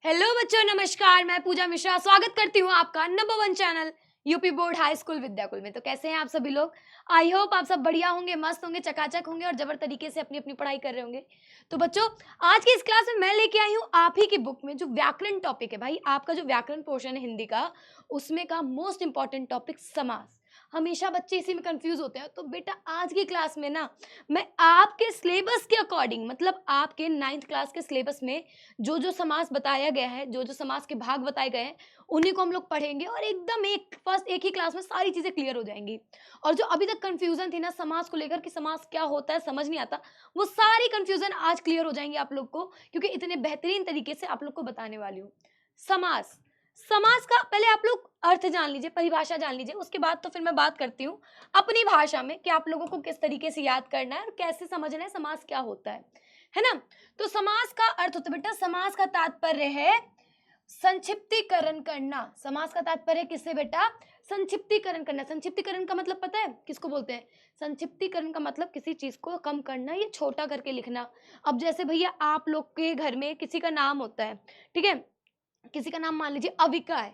Hello बच्चों, नमस्कार। मैं पूजा मिश्रा स्वागत करती हूँ आपका number 1 channel UP board high school Vidyakul में। तो कैसे हैं आप सभी लोग? आई होप आप सब बढ़िया होंगे, मस्त होंगे, चकाचक होंगे और जबर तरीके से अपनी अपनी पढ़ाई कर रहे होंगे। तो बच्चों, आज की इस क्लास में मैं लेके आई हूँ आप ही की बुक में जो व्याकरण टॉपिक है। भाई, आपका जो व्याकरण पोर्शन है हिंदी का, उसमें का मोस्ट इंपॉर्टेंट टॉपिक समास। हमेशा बच्चे इसी में कंफ्यूज होते हैं। तो बेटा, आज की क्लास में ना मैं आपके सिलेबस के अकॉर्डिंग, मतलब आपके 9th क्लास के सिलेबस में जो जो समास बताया गया है, जो जो समास के भाग बताए गए हैं, उन्हीं को हम लोग पढ़ेंगे और एकदम एक ही क्लास में सारी चीजें क्लियर हो जाएंगी। और जो अभी तक कंफ्यूजन थी ना समास को लेकर कि समास क्या होता है, समझ नहीं आता, वो सारी कंफ्यूजन आज क्लियर हो जाएंगी आप लोग को, क्योंकि इतने बेहतरीन तरीके से आप लोग को बताने वाली हूँ। समास समास का पहले आप लोग अर्थ जान लीजिए, परिभाषा जान लीजिए, उसके बाद तो फिर मैं बात करती हूँ अपनी भाषा में कि आप लोगों को किस तरीके से याद करना है और कैसे समझना है समास क्या होता है ना। तो समास का अर्थ होता है बेटा, समास का तात्पर्य है संक्षिप्तीकरण करना। समास का तात्पर्य किससे बेटा? संक्षिप्तीकरण करना। संक्षिप्तीकरण का मतलब पता है किसको बोलते हैं? संक्षिप्तीकरण का मतलब किसी चीज को कम करना या छोटा करके लिखना। अब जैसे भैया, आप लोग के घर में किसी का नाम होता है, ठीक है, किसी का नाम मान लीजिए अविका है,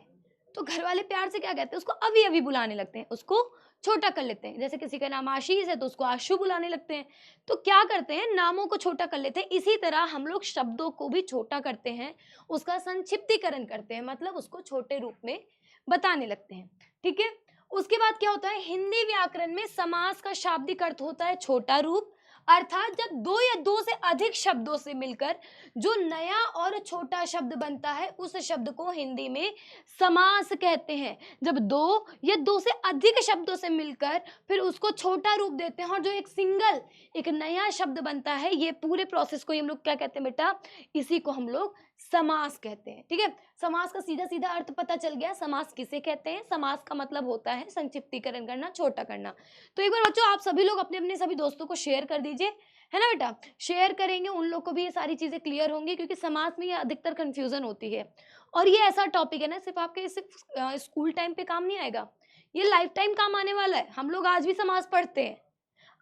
तो घर वाले प्यार से क्या कहते हैं? उसको अभी अभी बुलाने लगते हैं, उसको छोटा कर लेते हैं। जैसे किसी का नाम आशीष है तो उसको आशु बुलाने लगते हैं। तो क्या करते हैं? नामों को छोटा कर लेते हैं। इसी तरह हम लोग शब्दों को भी छोटा करते हैं, उसका संक्षिप्तीकरण करते हैं, मतलब उसको छोटे रूप में बताने लगते हैं। ठीक है। उसके बाद क्या होता है? हिंदी व्याकरण में समास का शाब्दिक अर्थ होता है छोटा रूप, अर्थात जब दो या दो से अधिक शब्दों से मिलकर जो नया और छोटा शब्द बनता है, उस शब्द को हिंदी में समास कहते हैं। जब दो या दो से अधिक शब्दों से मिलकर फिर उसको छोटा रूप देते हैं और जो एक नया शब्द बनता है, ये पूरे प्रोसेस को हम लोग क्या कहते हैं बेटा? इसी को हम लोग समास कहते हैं। ठीक है। समास का सीधा सीधा अर्थ पता चल गया। समास किसे कहते हैं? समास का मतलब होता है संक्षिप्तीकरण करना, छोटा करना। तो एक बार बच्चों, आप सभी लोग अपने अपने सभी दोस्तों को शेयर कर दीजिए, है ना बेटा? शेयर करेंगे, उन लोग को भी ये सारी चीजें क्लियर होंगी, क्योंकि समाज में ये अधिकतर कंफ्यूजन होती है। और ये ऐसा टॉपिक है ना, सिर्फ आपके स्कूल टाइम पे काम नहीं आएगा, ये लाइफ टाइम काम आने वाला है। हम लोग आज भी समाज पढ़ते हैं।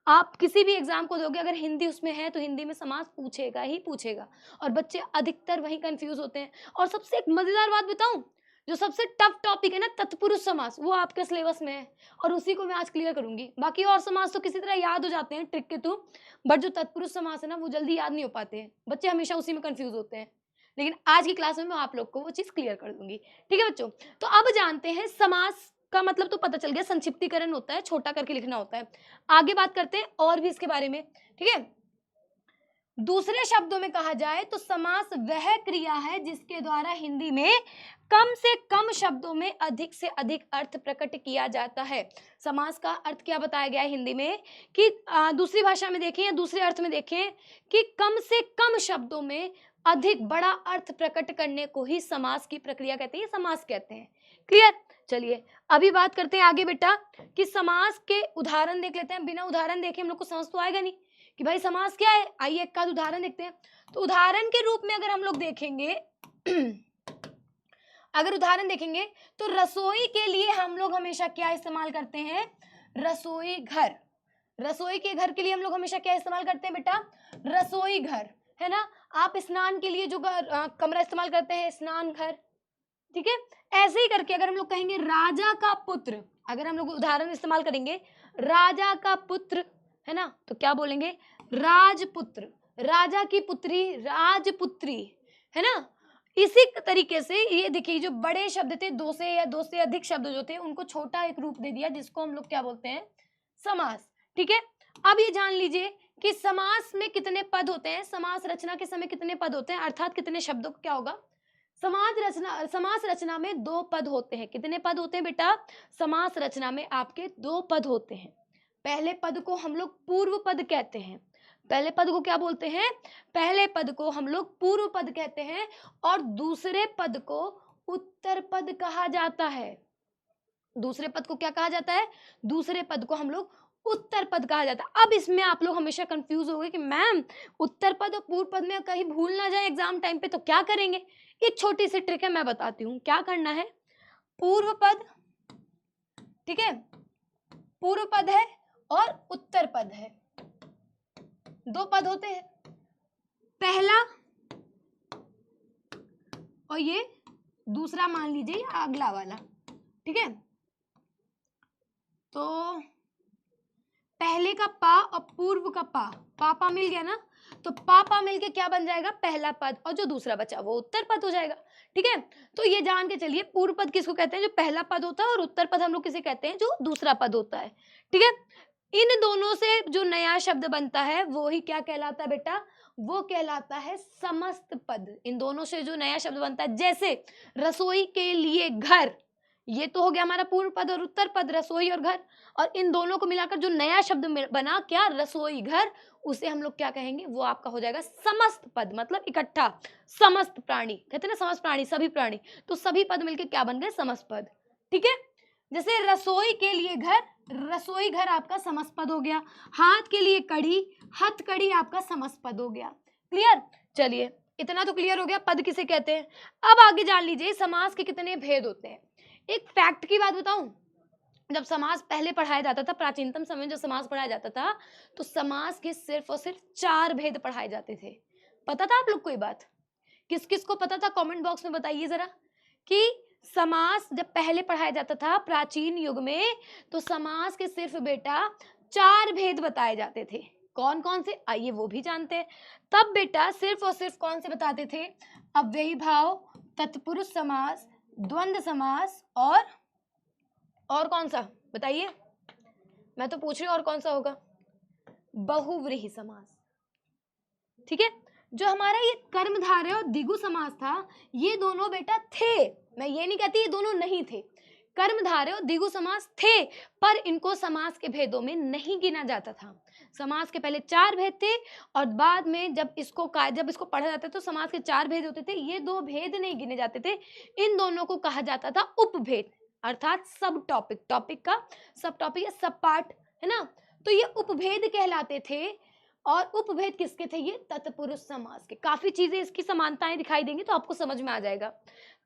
आप किसी भी एग्जाम को दोगे, अगर हिंदी उसमें है तो हिंदी में समास पूछेगा ही पूछेगा, और बच्चे अधिकतर वहीं कंफ्यूज होते हैं। और सबसे एक मजेदार बात बताऊं, जो सबसे टफ टॉपिक है ना, तत्पुरुष समास, वो आपके सिलेबस में है और उसी को मैं आज क्लियर करूंगी। बाकी और समास तो किसी तरह याद हो जाते हैं ट्रिक के थ्रू, बट जो तत्पुरुष समास है ना, वो जल्दी याद नहीं हो पाते हैं, बच्चे हमेशा उसी में कंफ्यूज होते हैं। लेकिन आज की क्लास में मैं आप लोग को वो चीज क्लियर कर दूंगी। ठीक है बच्चों, तो अब जानते हैं समास का मतलब तो पता चल गया, संक्षिप्तीकरण होता है, छोटा करके लिखना होता है। आगे बात करते हैं और भी इसके बारे में। ठीक है। दूसरे शब्दों में कहा जाए तो समास वह क्रिया है जिसके द्वारा हिंदी में कम से कम शब्दों में अधिक से अधिक अर्थ प्रकट किया जाता है। समास का अर्थ क्या बताया गया है हिंदी में कि दूसरी भाषा में देखें या दूसरे अर्थ में देखें कि कम से कम शब्दों में अधिक बड़ा अर्थ प्रकट करने को ही समास की प्रक्रिया कहते हैं, समास कहते हैं। क्लियर? चलिए अभी बात करते हैं आगे बेटा कि समास के उदाहरण देख लेते हैं। बिना उदाहरण देखे हम लोग को समझ तो आएगा नहीं कि भाई समास क्या है। आइए एक का उदाहरण देखते हैं। तो उदाहरण के रूप में अगर हम लोग देखेंगे अगर उदाहरण देखेंगे तो रसोई के लिए हम लोग हमेशा क्या इस्तेमाल करते हैं? रसोई घर। रसोई के घर के लिए हम लोग हमेशा क्या इस्तेमाल करते हैं बेटा? रसोई घर, है ना। आप स्नान के लिए जो कमरा इस्तेमाल करते हैं, स्नान घर। ठीक है। ऐसे ही करके अगर हम लोग कहेंगे राजा का पुत्र, अगर हम लोग उदाहरण इस्तेमाल करेंगे राजा का पुत्र, है ना, तो क्या बोलेंगे? राजपुत्र। राजा की पुत्री राजपुत्री, है ना। इसी तरीके से ये देखिए, जो बड़े शब्द थे, दो से या दो से अधिक शब्द जो थे, उनको छोटा एक रूप दे दिया, जिसको हम लोग क्या बोलते हैं? समास। ठीक है। अब ये जान लीजिए कि समास में कितने पद होते हैं, समास रचना के समय कितने पद होते हैं, अर्थात कितने शब्दों को क्या होगा? समास रचना में 2 पद होते हैं। कितने पद होते हैं बेटा? समास रचना में आपके 2 पद होते हैं। पहले पद को हम लोग पूर्व पद कहते हैं। पहले पद को क्या बोलते हैं? पहले पद को हम लोग पूर्व पद कहते हैं, और दूसरे पद को उत्तर पद कहा जाता है। दूसरे पद को क्या कहा जाता है? दूसरे पद को हम लोग उत्तर पद कहा जाता है। अब इसमें आप लोग हमेशा कंफ्यूज हो गए कि मैम, उत्तर पद और पूर्व पद में कहीं भूल ना जाए एग्जाम टाइम पे, तो क्या करेंगे? एक छोटी सी ट्रिक है, मैं बताती हूँ क्या करना है। पूर्व पद, ठीक है, पूर्व पद है और उत्तर पद है, 2 पद होते हैं। पहला और ये दूसरा मान लीजिए या अगला वाला, ठीक है। तो पहले का पा और पूर्व का पा, पापा मिल गया ना, तो पापा मिलके क्या बन जाएगा, पहला पद, और जो दूसरा बचा वो उत्तर पद हो जाएगा, ठीक है। तो ये जान के चलिए पूर्व पद किसको कहते हैं, जो पहला पद होता है, और उत्तर पद हम लोग किसे कहते हैं, जो दूसरा पद होता है, ठीक है। इन दोनों से जो नया शब्द बनता है वो ही क्या कहलाता है बेटा, वो कहलाता है समस्त पद। इन दोनों से जो नया शब्द बनता है, जैसे रसोई के लिए घर, ये तो हो गया हमारा पूर्व पद और उत्तर पद, रसोई और घर, और इन दोनों को मिलाकर जो नया शब्द बना क्या, रसोई घर, उसे हम लोग क्या कहेंगे, वो आपका हो जाएगा समस्त पद, मतलब इकट्ठा समस्त प्राणी, कहते हैं ना समस्त प्राणी, सभी प्राणी, तो सभी पद मिलके क्या बन गए, समस्त पद, ठीक है। जैसे रसोई के लिए घर, रसोई घर आपका समस्त पद हो गया। हाथ के लिए कड़ी, हथ कड़ी आपका समस्त पद हो गया। क्लियर, चलिए इतना तो क्लियर हो गया पद किसे कहते हैं। अब आगे जान लीजिए समास के कितने भेद होते हैं। एक फैक्ट की बात बताऊं, जब समास पहले पढ़ाया जाता था, प्राचीनतम समय में जब समास पढ़ाया जाता था, तो समास के सिर्फ और सिर्फ 4 भेद पढ़ाए जाते थे। पता था आप लोग को ये बात, किस किस को पता था, कमेंट बॉक्स में बताइए जरा, कि समास जब पहले पढ़ाया जाता था प्राचीन युग में, तो समास के सिर्फ बेटा 4 भेद बताए जाते थे। कौन कौन से, आइए वो भी जानते हैं। तब बेटा सिर्फ और सिर्फ कौन से बताते थे, अव्ययी भाव, तत्पुरुष समास, द्वंद्व समास, और कौन सा बताइए, मैं तो पूछ रही हूँ और कौन सा होगा, बहुव्रीहि समास, ठीक है। जो हमारा ये कर्मधारय और द्विगु समास था, ये दोनों बेटा थे, मैं ये नहीं कहती ये दोनों नहीं थे, कर्मधारय और द्विगु समास थे, पर इनको समास के भेदों में नहीं गिना जाता था। समास के पहले 4 भेद थे, और बाद में जब इसको पढ़ा जाता तो समास के 4 भेद होते थे, ये 2 भेद नहीं गिने जाते थे। इन दोनों को कहा जाता था उपभेद, अर्थात सब टॉपिक, टॉपिक का सब टॉपिक या सब पार्ट, है ना, तो ये उपभेद कहलाते थे। और उपभेद किसके थे, ये तत्पुरुष समास के। काफी चीजें इसकी समानताएं दिखाई देंगी तो आपको समझ में आ जाएगा।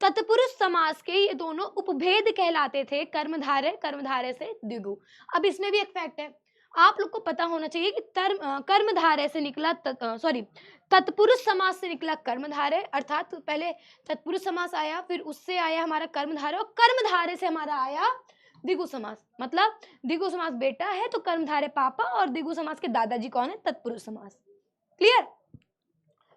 तत्पुरुष समास के ये दोनों उपभेद कहलाते थे, कर्मधारय, कर्मधारय से द्विगु। अब इसमें भी एक फैक्ट है, आप लोग को पता होना चाहिए कि कर्मधारय से निकला तत्पुरुष समास से निकला कर्मधारय, अर्थात पहले तत्पुरुष समास आया, फिर उससे आया हमारा कर्मधारय, और कर्मधारय से हमारा आया द्विगु समास। मतलब द्विगु समास बेटा है तो कर्मधारय पापा, और द्विगु समास के दादाजी कौन है, तत्पुरुष समास। क्लियर,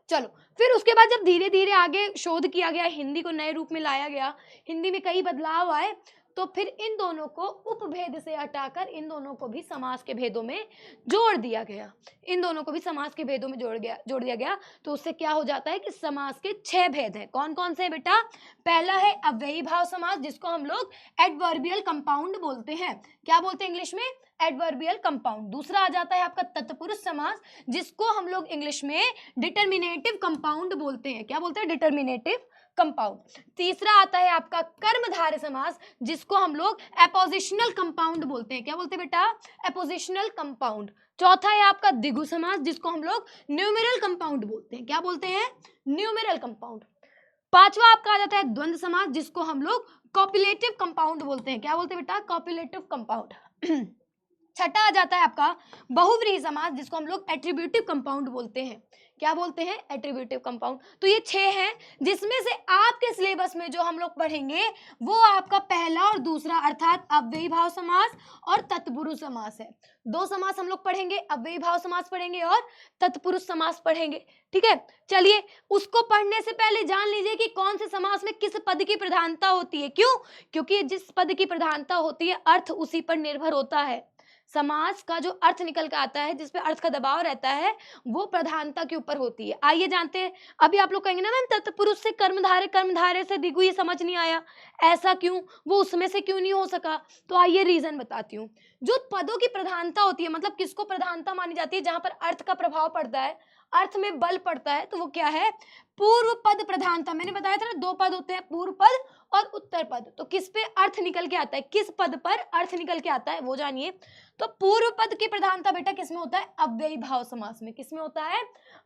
चलो फिर उसके बाद जब धीरे धीरे आगे शोध किया गया, हिंदी को नए रूप में लाया गया, हिंदी में कई बदलाव आए, तो फिर इन दोनों को उपभेद से हटाकर इन दोनों को भी समास के भेदों में जोड़ दिया गया। इन दोनों को भी समास के भेदों में जोड़ दिया गया। तो उससे क्या हो जाता है कि समास के 6 भेद हैं। कौन कौन से बेटा, पहला है अव्ययी भाव समास, जिसको हम लोग एडवर्बियल कंपाउंड बोलते हैं। क्या बोलते हैं इंग्लिश में, एडवर्बियल कंपाउंड। दूसरा आ जाता है आपका तत्पुरुष समास, जिसको हम लोग इंग्लिश में डिटर्मिनेटिव कंपाउंड बोलते हैं। क्या बोलते हैं, डिटर्मिनेटिव कंपाउंड। तीसरा आता है आपका कर्मधारय समास, जिसको हम लोग एपोजिशनल कंपाउंड बोलते हैं। क्या बोलते हैं बेटा, एपोजिशनल कंपाउंड। चौथा है आपका द्विगु समास, जिसको हम लोग न्यूमेरल कंपाउंड बोलते हैं। क्या बोलते हैं, न्यूमेरल कंपाउंड। पांचवा आपका आ जाता है द्वंद्व समास, जिसको हम लोग कॉपुलेटिव कंपाउंड बोलते हैं। क्या बोलते हैं बेटा, कॉपुलेटिव कंपाउंड। छठा आ जाता है आपका बहुव्रीहि समास, जिसको हम लोग एट्रीब्यूटिव कंपाउंड बोलते हैं। क्या बोलते हैं, एट्रीब्यूटिव कंपाउंड। तो ये 6 हैं, जिसमें से आपके सिलेबस में जो हम लोग पढ़ेंगे वो आपका पहला और दूसरा, अर्थात अव्ययी भाव समास और तत्पुरुष समास है। 2 समास हम लोग पढ़ेंगे, अव्ययी भाव समास पढ़ेंगे और तत्पुरुष समास पढ़ेंगे, ठीक है। चलिए उसको पढ़ने से पहले जान लीजिए कि कौन से समास में किस पद की प्रधानता होती है। क्यों, क्योंकि जिस पद की प्रधानता होती है अर्थ उसी पर निर्भर होता है। समास का जो अर्थ निकल के आता है, जिसपे अर्थ का दबाव रहता है, वो प्रधानता के ऊपर होती है। आइए जानते हैं। अभी आप लोग कहेंगे ना मैम तत्पुरुष से कर्मधारय, कर्मधारय से द्विगु, ये समझ नहीं आया, ऐसा क्यों, वो उसमें से क्यों नहीं हो सका। तो आइए रीजन बताती हूँ। जो पदों की प्रधानता होती है, मतलब किसको प्रधानता मानी जाती है, जहां पर अर्थ का प्रभाव पड़ता है, अर्थ में बल पड़ता है, तो वो क्या है, पूर्व पद प्रधानता। मैंने बताया था ना 2 पद होते हैं, पूर्व पद और उत्तर पद। तो किस पे अर्थ निकल के आता है, किस पद पर अर्थ निकल के आता है वो जानिए। तो पूर्व पद की प्रधानता बेटा किसमें होता है, अव्ययी भाव समास में। किसमें होता है,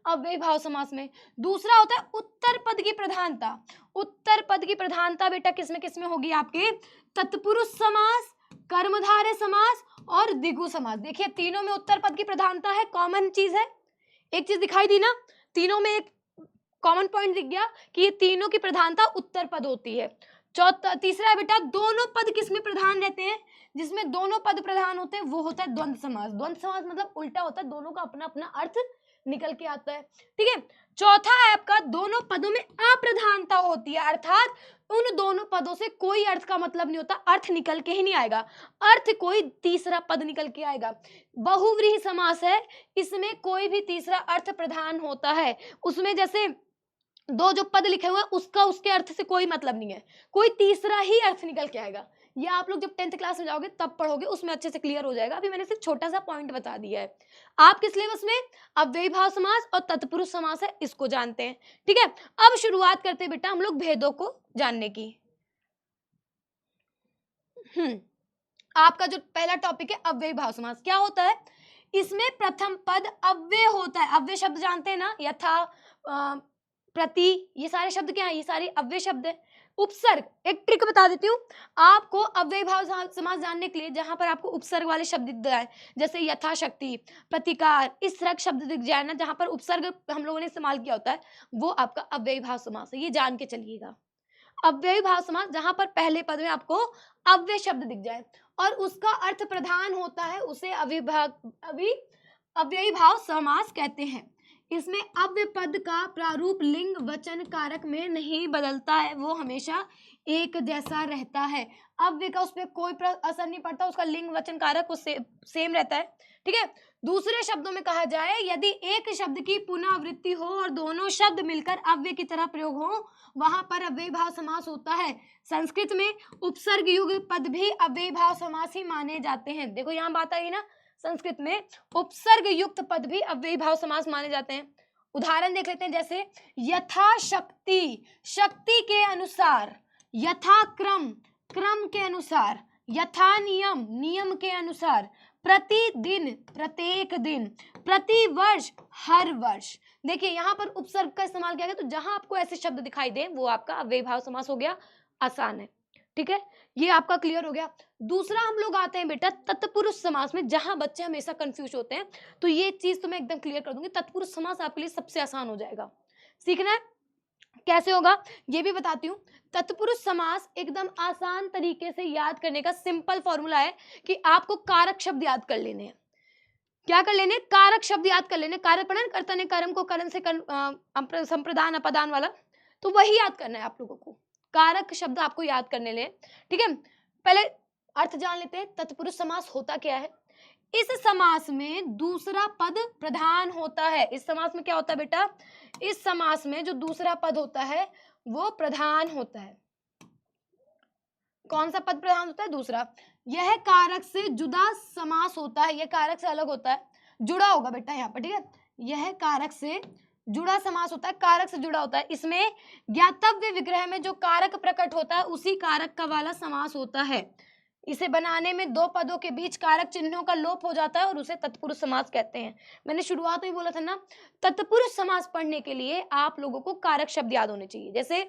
अव्ययी भाव समास में। दूसरा होता है उत्तर पद की प्रधानता। उत्तर पद की प्रधानता बेटा किसमें किसमें होगी, आपके तत्पुरुष समास, कर्मधारय समास और द्विगु समास। देखिए तीनों में उत्तर पद की प्रधानता है, कॉमन चीज है। एक चीज दिखाई दी ना, तीनों में एक कॉमन पॉइंट दिख गया कि ये तीनों की प्रधानता उत्तर पद होती है। तीसरा है बेटा, दोनों पद किसमें प्रधान रहते हैं? जिसमें दोनों पद प्रधान होते हैं वो होता है द्वंद्व समास। द्वंद्व समास मतलब उल्टा होता है, दोनों का अपना अपना अर्थ निकल के आता है। ठीक है, चौथा है आपका, दोनों पदों में अप्रधानता होती है, अर्थात उन दोनों पदों से कोई अर्थ का मतलब नहीं होता, अर्थ निकल के ही नहीं आएगा, अर्थ कोई तीसरा पद निकल के आएगा। बहुव्रीहि समास है, इसमें कोई भी तीसरा अर्थ प्रधान होता है, उसमें जैसे दो जो पद लिखे हुए हैं उसका उसके अर्थ से कोई मतलब नहीं है, कोई तीसरा ही अर्थ निकल के आएगा। ये आप लोग जब 10th क्लास में जाओगे तब पढ़ोगे, उसमें अच्छे से क्लियर हो जाएगा। अभी मैंने सिर्फ छोटा सा पॉइंट बता दिया है। आपके सिलेबस में अव्ययी भाव समास और तत्पुरुष समास है, इसको जानते हैं। ठीक है, अब शुरुआत करते हैं बेटा हम लोग भेदों को जानने की। आपका जो पहला टॉपिक है अव्ययी भाव समास, क्या होता है? इसमें प्रथम पद अव्यय होता है। अव्यय शब्द जानते हैं ना, यथा, प्रति, ये सारे शब्द क्या है? ये सारे अव्यय शब्द है। उपसर्ग, एक ट्रिक बता देती हूँ आपको अव्ययी भाव समास जानने के लिए, जहां पर आपको उपसर्ग वाले शब्द दिख जाए, जैसे यथाशक्ति, प्रतिकार, इस तरह के शब्द दिख जाए ना, जहां पर उपसर्ग हम लोगों ने इस्तेमाल किया होता है, वो आपका अव्ययी भाव समास है। ये जान के चलिएगा, अव्ययी भाव समास जहां पर पहले पद में आपको अव्यय शब्द दिख जाए और उसका अर्थ प्रधान होता है, उसे अव्ययी भाव समास कहते हैं। इसमें अव्यय पद का प्रारूप लिंग वचन कारक में नहीं बदलता है, वो हमेशा एक जैसा रहता है। अव्यय का उस पर कोई असर नहीं पड़ता, उसका लिंग वचन कारक सेम रहता है। ठीक है, दूसरे शब्दों में कहा जाए, यदि एक शब्द की पुनरावृत्ति हो और दोनों शब्द मिलकर अव्यय की तरह प्रयोग हो, वहां पर अव्ययी भाव समास होता है। संस्कृत में उपसर्ग युक्त पद भी अव्ययी भाव समास ही माने जाते हैं। देखो यहाँ बात आई ना, संस्कृत में उपसर्ग युक्त पद भी अव्ययी भाव समास माने जाते हैं। उदाहरण देख लेते हैं, जैसे यथाशक्ति, शक्ति के अनुसार, यथाक्रम, क्रम के अनुसार, यथा नियम, नियम के अनुसार, प्रतिदिन, प्रत्येक दिन, प्रतिवर्ष, हर वर्ष। देखिए यहाँ पर उपसर्ग का इस्तेमाल किया गया, तो जहां आपको ऐसे शब्द दिखाई दे वो आपका अव्ययी भाव समास हो गया, आसान है। ठीक है, ये आपका क्लियर हो गया। दूसरा हम लोग आते हैं बेटा तत्पुरुष समास में, जहां बच्चे हमेशा कंफ्यूज होते हैं, तो ये चीज तो मैं एकदम क्लियर कर दूंगी। तत्पुरुष समास आपके लिए सबसे आसान हो जाएगा। सीखना है कैसे होगा ये भी बताती हूँ। तत्पुरुष समास एकदम आसान तरीके से याद करने का सिंपल फॉर्मूला है कि आपको कारक शब्द याद कर लेने हैं। क्या कर लेने? कारक शब्द याद कर लेने। कारक पढ़ा, कर्ता ने कर्म को करण से संप्रदान अपदान वाला, तो वही याद करना है आप लोगों को। कारक शब्द आपको याद करने ले। ठीक है, पहले अर्थ जान लेते हैं। तत्पुरुष समास होता क्या है? इस समास में दूसरा पद प्रधान होता है। इस समास में क्या होता है बेटा? इस समास में जो दूसरा पद होता है वो प्रधान होता है। कौन सा पद प्रधान होता है? दूसरा। यह कारक से जुदा समास होता है, यह कारक से अलग होता है, जुड़ा होगा बेटा यहाँ पर। ठीक है, यह कारक से जुड़ा समास होता है, कारक से जुड़ा होता है। इसमें ज्ञातव्य विग्रह में जो कारक प्रकट होता है उसी कारक का वाला समास होता है। इसे बनाने में दो पदों के बीच कारक चिन्हों का लोप हो जाता है और उसे तत्पुरुष समास कहते हैं। मैंने शुरुआत में बोला था ना, तत्पुरुष समास पढ़ने के लिए आप लोगों को कारक शब्द याद होने चाहिए। जैसे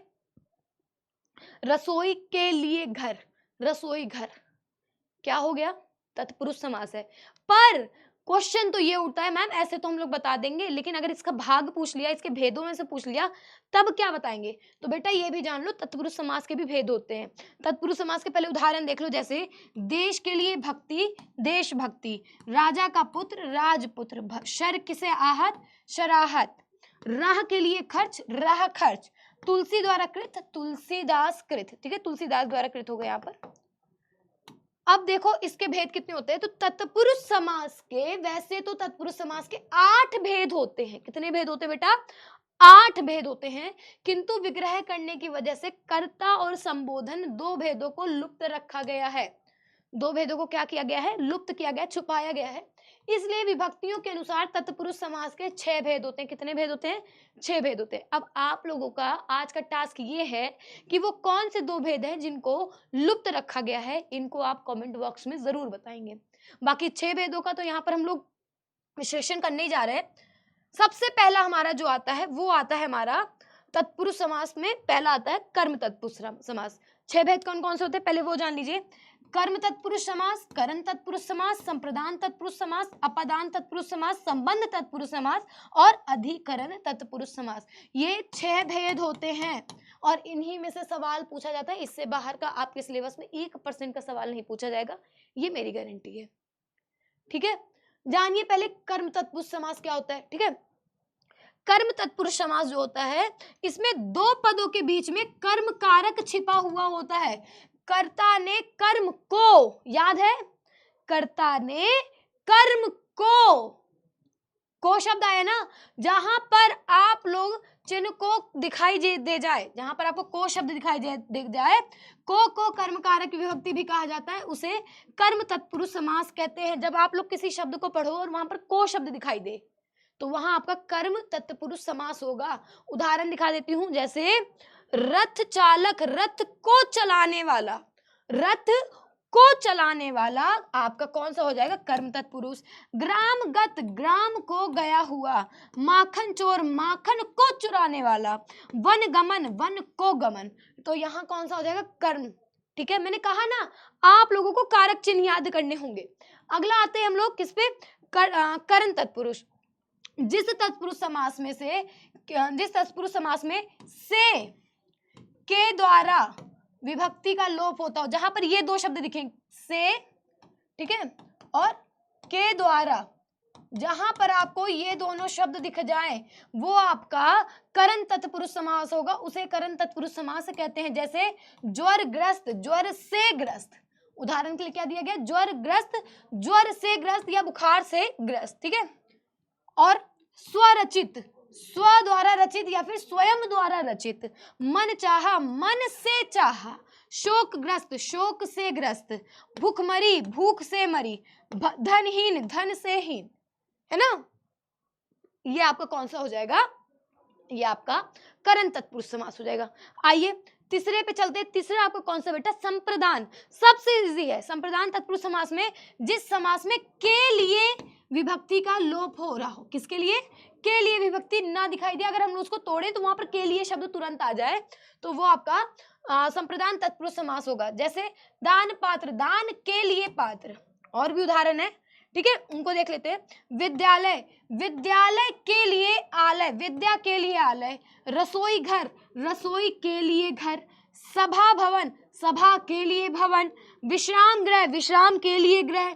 रसोई के लिए घर, रसोई घर क्या हो गया? तत्पुरुष समास है। पर क्वेश्चन तो ये उठता है, मैम ऐसे तो हम लोग बता देंगे, लेकिन अगर इसका भाग पूछ लिया, इसके भेदों में से पूछ लिया, तब क्या बताएंगे? तो बेटा ये भी जान लो, तत्पुरुष समास के भी भेद होते हैं। तत्पुरुष समास के पहले उदाहरण देख लो, जैसे देश के लिए भक्ति, देशभक्ति, राजा का पुत्र, राजपुत्र, शर किसे आहत, शराहत, राह के लिए खर्च, राह खर्च, तुलसी द्वारा कृत, तुलसीदास कृत। ठीक है, तुलसीदास द्वारा कृत हो गया यहाँ पर। अब देखो इसके भेद कितने होते हैं। तो तत्पुरुष समास के, वैसे तो तत्पुरुष समास के 8 भेद होते हैं। कितने भेद होते हैं बेटा? 8 भेद होते हैं, किंतु विग्रह करने की वजह से कर्ता और संबोधन 2 भेदों को लुप्त रखा गया है। 2 भेदों को क्या किया गया है? लुप्त किया गया, छुपाया गया है। इसलिए विभक्तियों के अनुसार तत्पुरुष समास के 6 भेद होते हैं। कितने भेद होते हैं? 6 भेद होते हैं। अब आप लोगों का आज का टास्क ये है कि वो कौन से 2 भेद हैं जिनको लुप्त रखा गया है, इनको आप कमेंट बॉक्स में जरूर बताएंगे। बाकी 6 भेदों का तो यहाँ पर हम लोग विश्लेषण करने ही जा रहे हैं। सबसे पहला हमारा जो आता है वो आता है हमारा तत्पुरुष समास में पहला आता है कर्म तत्पुरुष समास। 6 भेद कौन कौन से होते हैं पहले वो जान लीजिए। कर्म तत्पुरुष समास, करण तत्पुरुष समास, संप्रदान तत्पुरुष समास, अपादान तत्पुरुष समास, संबंध तत्पुरुष समास और अधिकरण तत्पुरुष समास। ये 6 भेद होते हैं और इन्हीं में से सवाल पूछा जाता है। इससे बाहर का आपके सिलेबस में 1% का सवाल नहीं पूछा जाएगा, ये मेरी गारंटी है। ठीक है, जानिए पहले कर्म तत्पुरुष समास क्या होता है। ठीक है, कर्म तत्पुरुष समास जो होता है इसमें 2 पदों के बीच में कर्म कारक छिपा हुआ होता है। कर्ता ने कर्म को, याद है, कर्ता ने कर्म को शब्द आया ना, जहां पर आप लोग चिन्ह को दिखाई दे जाए, जहां पर आपको को शब्द दिखाई दे जाए, को कर्म कारक विभक्ति भी कहा जाता है, उसे कर्म तत्पुरुष समास कहते हैं। जब आप लोग किसी शब्द को पढ़ो और वहां पर को शब्द दिखाई दे तो वहां आपका कर्म तत्पुरुष समास होगा। उदाहरण दिखा देती हूं, जैसे रथ चालक, रथ को चलाने वाला, रथ को चलाने वाला आपका कौन सा हो जाएगा, कर्म तत्पुरुष। ग्रामगत, ग्राम को गया हुआ। माखन चोर, माखन को चुराने वाला। वन गमन, वन को गमन, तो यहाँ कौन सा हो जाएगा, कर्म। ठीक है, मैंने कहा ना आप लोगों को कारक चिन्ह याद करने होंगे। अगला आते हैं हम लोग किस पे, करण तत्पुरुष। जिस तत्पुरुष समास में से के द्वारा विभक्ति का लोप होता हो, जहां पर ये 2 शब्द दिखेंगे, से, ठीक है, और के द्वारा, जहां पर आपको ये दोनों शब्द दिख जाए वो आपका करण तत्पुरुष समास होगा, उसे करण तत्पुरुष समास कहते हैं। जैसे ज्वर ग्रस्त, ज्वर से ग्रस्त, उदाहरण के लिए क्या दिया गया, ज्वर ग्रस्त, ज्वर से ग्रस्त या बुखार से ग्रस्त। ठीक है, और स्वरचित, स्व द्वारा रचित या फिर स्वयं द्वारा रचित। मन चाहा, मन से चाहा। शोकग्रस्त, शोक से ग्रस्त। भूखमरी, भूख से मरी। धनहीन, धन से हीन, है ना। ये आपका कौन सा हो जाएगा, ये आपका करण तत्पुरुष समास हो जाएगा। आइए तीसरे पे चलते हैं। तीसरा आपका कौन सा बेटा, संप्रदान। सबसे इजी है संप्रदान तत्पुरुष समास में, जिस समास में के लिए विभक्ति का लोप हो रहा हो। किसके लिए, के लिए विभक्ति ना दिखाई दे, अगर हम उसको तोड़े तो वहां पर के लिए शब्द तुरंत आ जाए, तो वो आपका संप्रदान तत्पुरुष समास होगा। जैसे दान पात्र, दान के लिए पात्र। और भी उदाहरण है, ठीक है, उनको देख लेते हैं। विद्यालय, विद्यालय के लिए आलय, विद्या के लिए आलय। रसोई घर, रसोई के लिए घर। सभा भवन, सभा के लिए भवन। विश्राम गृह, विश्राम के लिए गृह।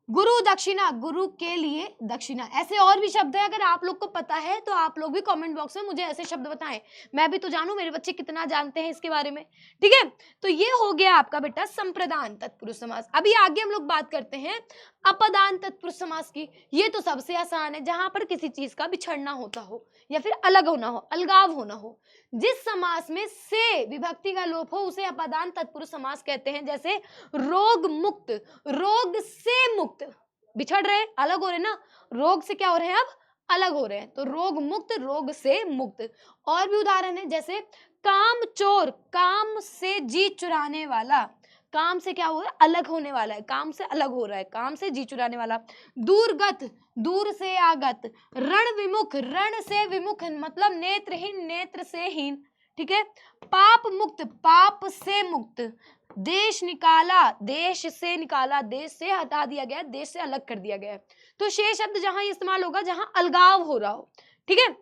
गुरु दक्षिणा, गुरु के लिए दक्षिणा। ऐसे और भी शब्द है, अगर आप लोग को पता है तो आप लोग भी कमेंट बॉक्स में मुझे ऐसे शब्द बताएं, मैं भी तो जानूं मेरे बच्चे कितना जानते हैं इसके बारे में। ठीक है, तो ये हो गया आपका बेटा संप्रदान तत्पुरुष समास। अभी आगे हम लोग बात करते हैं अपदान तत्पुरुष समास की। ये तो सबसे आसान है, जहां पर किसी चीज का बिछड़ना होता हो या फिर अलग होना हो, अलगाव होना हो। जिस समास में से विभक्ति का लोप हो उसे अपदान तत्पुरुष समास कहते हैं। जैसे रोग मुक्त, रोग से मुक्त, बिछड़ रहे, अलग हो रहे ना, रोग से क्या हो रहे हैं, अब अलग हो रहे हैं, तो रोग मुक्त, रोग से मुक्त। और भी उदाहरण है, जैसे काम चोर, काम से जी चुराने वाला। काम से क्या हो रहा है, अलग होने वाला है, काम से अलग हो रहा है, काम से जी चुराने वाला। दूरगत, दूर से आगत। रण विमुख, रण से विमुख मतलब नेत्रहीन, नेत्र से हीन। ठीक है, पाप मुक्त, पाप से मुक्त। देश निकाला, देश से निकाला, देश से हटा दिया गया, देश से अलग कर दिया गया। तो शेष शब्द जहां इस्तेमाल होगा जहां अलगाव हो रहा हो। ठीक है,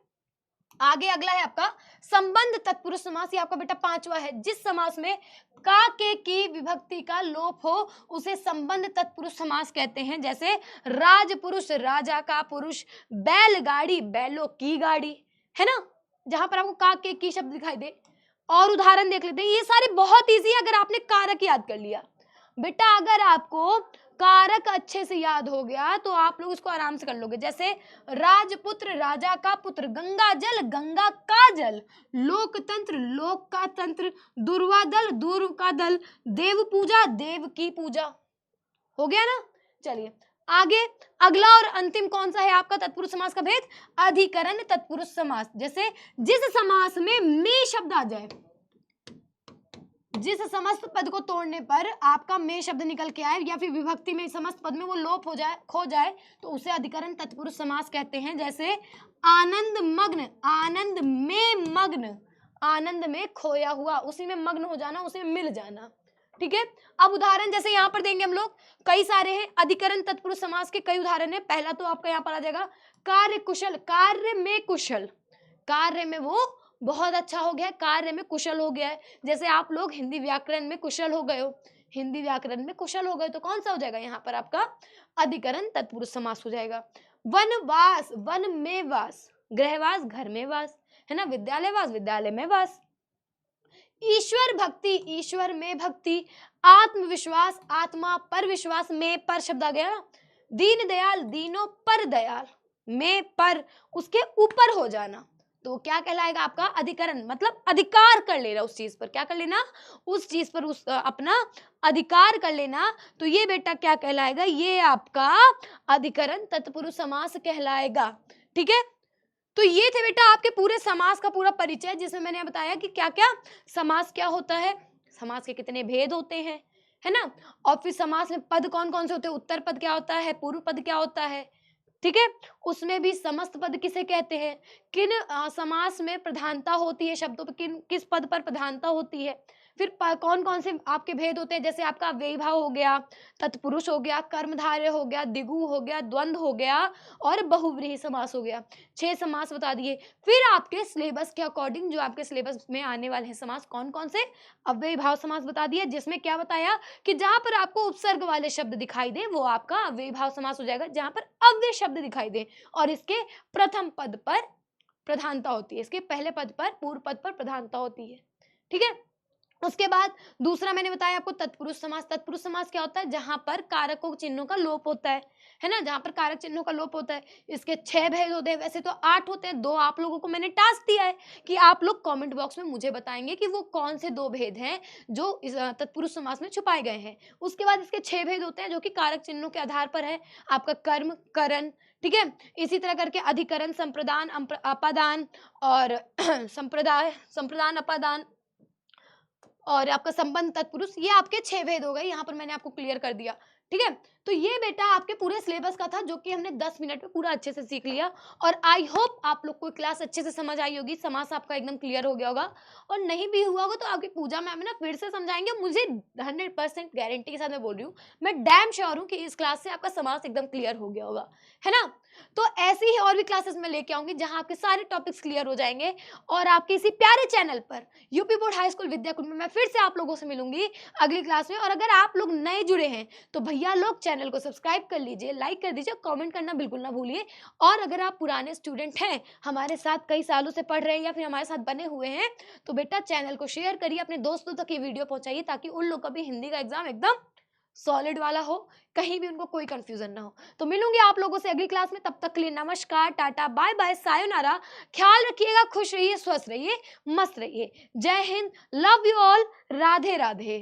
आगे अगला है आपका संबंध तत्पुरुष समास। ये आपका बेटा 5वां है। जिस समास में का के की विभक्ति का लोप हो उसे संबंध तत्पुरुष समास कहते हैं। जैसे राजपुरुष, राजा का पुरुष। बैलगाड़ी, बैलों की गाड़ी, है ना, जहां पर आपको का के की शब्द दिखाई दे। और उदाहरण देख लेते हैं, ये सारे बहुत इजी है अगर आपने कारक याद कर लिया। बेटा अगर आपको कारक अच्छे से याद हो गया तो आप लोग इसको आराम से कर लोगे। जैसे राजपुत्र, राजा का पुत्र। गंगा जल, गंगा का जल। लोकतंत्र, लोक का तंत्र। दुर्वा दल, दूर का दल। देव पूजा, देव की पूजा। हो गया ना। चलिए आगे अगला और अंतिम कौन सा है आपका तत्पुरुष समास का भेद, अधिकरण तत्पुरुष समास। जैसे जिस समास में शब्द आ जाए, जिस समस्त पद को तोड़ने पर आपका में शब्द निकल के आए या फिर विभक्ति में समस्त पद में वो लोप हो जाए, खो जाए, तो उसे अधिकरण तत्पुरुष समास कहते हैं। जैसे आनंद मग्न, आनंद में मग्न, आनंद में खोया हुआ, उसी में मग्न हो जाना, उसी में मिल जाना। ठीक है, अब उदाहरण जैसे यहाँ पर देंगे हम लोग, कई सारे हैं अधिकरण तत्पुरुष समास के, कई उदाहरण है। पहला तो आपका यहाँ पर आ जाएगा कार्य कुशल, कार्य में कुशल, कार्य में वो बहुत अच्छा हो गया है, कार्य में कुशल हो गया है। जैसे आप लोग हिंदी व्याकरण में कुशल हो गए हो, हिंदी व्याकरण में कुशल हो गए, तो कौन सा हो जाएगा यहाँ पर आपका अधिकरण तत्पुरुष समास हो जाएगा। वनवास, वन में वास, गृहवास, घर में वास, है ना, विद्यालय वास, विद्यालय में वास। ईश्वर भक्ति, ईश्वर में भक्ति। आत्मविश्वास, आत्मा पर विश्वास, में पर शब्द आ गया ना। दीन दयाल, दीनों पर दयाल, में पर उसके ऊपर हो जाना, तो क्या कहलाएगा आपका अधिकरण, मतलब अधिकार कर लेना उस चीज पर, क्या कर लेना, उस चीज पर उस अपना अधिकार कर लेना, तो ये बेटा क्या कहलाएगा, ये आपका अधिकरण तत्पुरुष समास कहलाएगा। ठीक है, तो ये थे बेटा आपके पूरे समास का पूरा परिचय, जिसमें मैंने बताया कि क्या क्या समास क्या होता है, समास के कितने भेद होते हैं, है ना, और फिर समास में पद कौन कौन से होते हैं, उत्तर पद क्या होता है, पूर्व पद क्या होता है। ठीक है, उसमें भी समस्त पद किसे कहते हैं, किन समास में प्रधानता होती है, शब्दों पर किन किस पद पर प्रधानता होती है, फिर कौन कौन से आपके भेद होते हैं, जैसे आपका अव्ययी भाव हो गया, तत्पुरुष हो गया, कर्मधारय हो गया, दिगु हो गया, द्वंद्व हो गया और बहुव्रीहि समास हो गया। 6 समास बता दिए। फिर आपके सिलेबस के अकॉर्डिंग जो आपके सिलेबस में आने वाले हैं समास कौन कौन से, अव्ययी भाव समास बता दिए, जिसमें क्या बताया कि जहां पर आपको उपसर्ग वाले शब्द दिखाई दे वो आपका अव्ययी भाव समास हो जाएगा, जहां पर अव्यय शब्द दिखाई दे और इसके प्रथम पद पर प्रधानता होती है, इसके पहले पद पर, पूर्व पद पर प्रधानता होती है। ठीक है, उसके बाद दूसरा मैंने बताया आपको तत्पुरुष समास। तत्पुरुष समास क्या होता है, जहां पर कारकों चिन्हों का लोप होता है ना, जहां पर कारक चिन्हों का लोप होता है। इसके 6 भेद होते हैं, वैसे तो 8 होते हैं, 2 आप लोगों को मैंने टास्क दिया है कि आप लोग कमेंट बॉक्स में मुझे बताएंगे कि वो कौन से 2 भेद हैं जो इस तत्पुरुष समास में छुपाए गए हैं। उसके बाद इसके 6 भेद होते हैं जो कि कारक चिन्हों के आधार पर है, आपका कर्म, करण, ठीक है, इसी तरह करके अधिकरण, संप्रदान, अपादान और संप्रदाय, संप्रदान, अपादान और आपका संबंध, तत्पुरुष, ये आपके 6 भेद हो गए, यहाँ पर मैंने आपको क्लियर कर दिया। ठीक है, तो ये बेटा आपके पूरे सिलेबस का था, जो कि हमने 10 मिनट में पूरा अच्छे से सीख लिया और आई होप आप लोग को क्लास अच्छे से समझ आई होगी, समास आपका एकदम क्लियर हो गया होगा। और नहीं भी हुआ होगा तो आपकी पूजा मैम ना फिर से समझाएंगे, मुझे 100% गारंटी के साथ मैं बोल रही हूँ, मैं डैम श्योर हूँ कि इस क्लास से आपका समास एकदम क्लियर हो गया होगा, है ना। तो ऐसी ही और भी क्लासेस में लेके आऊंगी जहाँ आपके सारे टॉपिक्स क्लियर हो जाएंगे और आपके इसी प्यारे चैनल पर UP board high school Vidyakul में मैं फिर से आप लोगों से मिलूंगी अगली क्लास में। और अगर आप लोग नए जुड़े हैं तो भैया लोग चैनल को सब्सक्राइब कर लीजिए, लाइक कर दीजिए, कमेंट करना बिल्कुल ना भूलिए। और अगर आप पुराने स्टूडेंट हैं, हमारे साथ कई सालों से पढ़ रहे हैं या फिर हमारे साथ बने हुए हैं, तो बेटा चैनल को शेयर करिए, अपने दोस्तों तक ये वीडियो पहुंचाइए, ताकि उन लोग का भी हिंदी का एग्जाम एकदम सॉलिड वाला हो, कहीं भी उनको कोई कंफ्यूजन ना हो। तो मिलूंगी आप लोगों से अगली क्लास में, तब तक के लिए नमस्कार, टाटा, बाय बाय, सायोनारा। ख्याल रखिएगा, खुश रहिए, स्वस्थ रहिए, मस्त रहिए। जय Hind, love you all, Radhe Radhe.